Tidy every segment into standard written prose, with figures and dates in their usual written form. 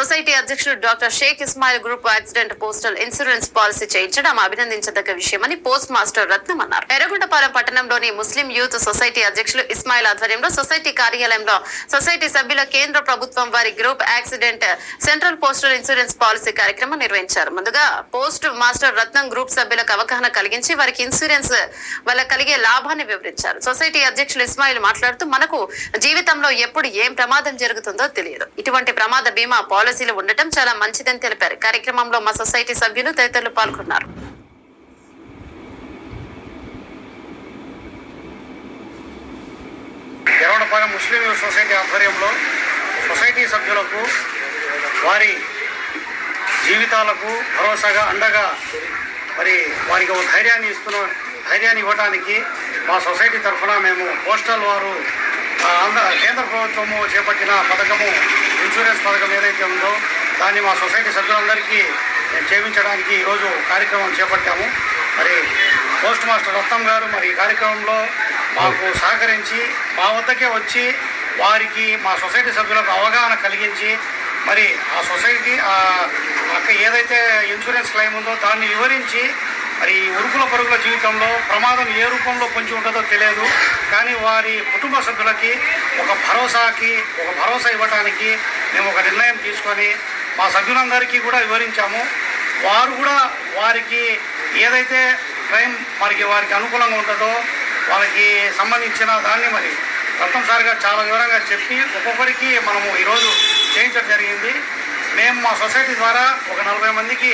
Society అధ్యక్షుడు doctor Shaik Ismail group accident postal insurance policy చేయించడం అభినందించదగ్గ విషయమని పోస్ట్ మాస్టర్ రత్నం అన్నారు. ఎర్రగొండపాలెం పట్టణంలోని ముస్లిం యూత్ సొసైటీ అధ్యక్షులు ఇస్మాయిల్ ఆధ్వర్యంలో సొసైటీ కార్యాలయంలో సొసైటీ సభ్యుల కేంద్ర ప్రభుత్వం వారి group accident central postal insurance policy కార్యక్రమం నిర్వహించారు. ముందుగా పోస్ట్ మాస్టర్ రత్నం గ్రూప్ సభ్యులకు అవగాహన కలిగించి వారికి ఇన్సూరెన్స్ వల్ల కలిగే లాభాన్ని వివరించారు. సొసైటీ అధ్యక్షులు ఇస్మాయిల్ మాట్లాడుతూ మనకు జీవితంలో ఎప్పుడు ఏం ప్రమాదం జరుగుతుందో తెలియదు. ఇటువంటి ప్రమాద బీమా పాలసీలు ఉండటం చాలా మంచిదని తెలిపారు. కార్యక్రమంలో మా సొసైటీ సభ్యులు తదితరులు పాల్గొన్నారు. ఎర్రగొండపాలెం ముస్లిం సొసైటీ ఆధ్వర్యంలో సొసైటీ సభ్యులకు వారి జీవితాలకు భరోసాగా అండగా వారికి ఒక ధైర్యాన్ని ఇవ్వడానికి మా సొసైటీ తరఫున మేము పోస్టల్ వారు కేంద్ర ప్రభుత్వము చేపట్టిన పథకము ఇన్సూరెన్స్ పథకం ఏదైతే ఉందో దాన్ని మా సొసైటీ సభ్యులందరికీ చేయించడానికి ఈరోజు కార్యక్రమం చేపట్టాము. పోస్ట్ మాస్టర్ రత్నం గారు ఈ కార్యక్రమంలో మాకు సహకరించి మా వద్దకే వచ్చి వారికి మా సొసైటీ సభ్యులకు అవగాహన కలిగించి ఆ సొసైటీ ఏదైతే ఇన్సూరెన్స్ క్లెయిమ్ ఉందో దాన్ని వివరించి ఉరుకుల పరుగుల జీవితంలో ప్రమాదం ఏ రూపంలో పొంచి ఉంటుందో తెలియదు, కానీ వారి కుటుంబ సభ్యులకి ఒక భరోసా ఇవ్వడానికి మేము ఒక నిర్ణయం తీసుకొని మా సభ్యులందరికీ కూడా వివరించాము. వారు కూడా వారికి ఏదైతే క్లెయిమ్ వారికి అనుకూలంగా ఉంటుందో వాళ్ళకి సంబంధించిన దాన్ని రత్నం సార్ గారు చాలా వివరంగా చెప్పి ఒక్కొక్కరికి మనము ఈరోజు చేయించడం జరిగింది. మేము మా సొసైటీ ద్వారా ఒక 40 మందికి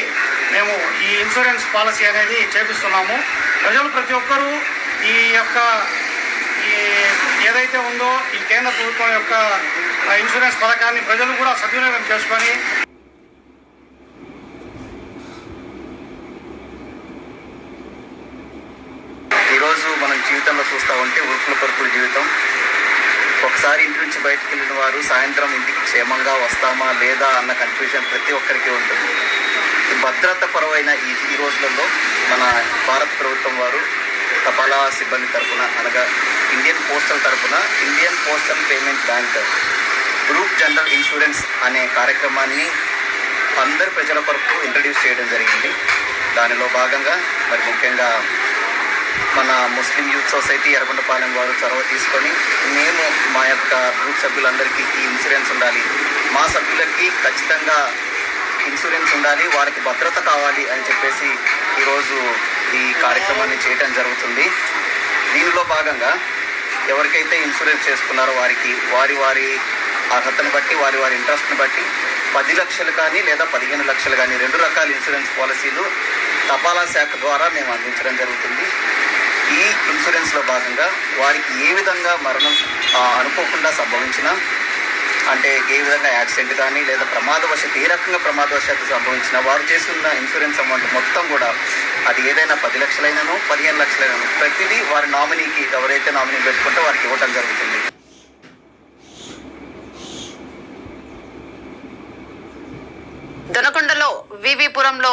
మేము ఈ ఇన్సూరెన్స్ పాలసీ అనేది చేపిస్తున్నాము. ప్రజలు ప్రతి ఒక్కరూ ఈ ఏదైతే ఉందో ఈ కేంద్ర ప్రభుత్వం యొక్క ఇన్సూరెన్స్ పథకాన్ని ప్రజలు కూడా సద్వినియోగం చేసుకొని ఈరోజు మనం జీవితంలో చూస్తూ ఉంటే ఉరుకుల పరుకుల జీవితం. ఒకసారి ఇంటి నుంచి బయటకు వెళ్ళిన వారు సాయంత్రం ఇంటికి క్షేమంగా వస్తామా లేదా అన్న కన్ఫ్యూజన్ ప్రతి ఒక్కరికి ఉంటుంది. భద్రత పరమైన ఈ రోజులలో మన భారత ప్రభుత్వం వారు తపాలా సిబ్బంది తరఫున అనగా ఇండియన్ పోస్టల్ తరఫున Indian postal payment bank group general insurance అనే కార్యక్రమాన్ని అందరి ప్రజల కొరకు ఇంట్రడ్యూస్ చేయడం జరిగింది. దానిలో భాగంగా ముఖ్యంగా మన ముస్లిం యూత్ సొసైటీ ఎర్రగొండపాలెం వారు చొరవ తీసుకొని మేము మా యొక్క గ్రూప్ సభ్యులందరికీ ఈ ఇన్సూరెన్స్ ఉండాలి, మా సభ్యులకి ఖచ్చితంగా ఇన్సూరెన్స్ ఉండాలి, వారికి భద్రత కావాలి అని చెప్పేసి ఈరోజు ఈ కార్యక్రమాన్ని చేయడం జరుగుతుంది. దీనిలో భాగంగా ఎవరికైతే ఇన్సూరెన్స్ చేసుకున్నారో వారికి వారి అర్హతను బట్టి వారి ఇంట్రెస్ట్ని బట్టి 10 లక్షలు కానీ లేదా 15 లక్షలు కానీ 2 రకాల ఇన్సూరెన్స్ పాలసీలు తపాలా శాఖ ద్వారా మేము అందించడం జరుగుతుంది. ఈ ఇన్సూరెన్స్లో భాగంగా వారికి ఏ విధంగా మరణం అనుకోకుండా సంభవించినా, అంటే ఏ విధంగా యాక్సిడెంట్ కానీ లేదా ఏ రకంగా ప్రమాదవశాత్తు సంభవించినా వారు చేస్తున్న ఇన్సూరెన్స్ అమౌంట్ మొత్తం కూడా అది ఏదైనా 10 లక్షలైనను 15 లక్షలైనను ప్రతిదీ వారి నామినీకి ఎవరైతే నామినీ పెట్టుకుంటే వారికి ఇవ్వడం జరుగుతుంది. దొనకొండలో వివిపురంలో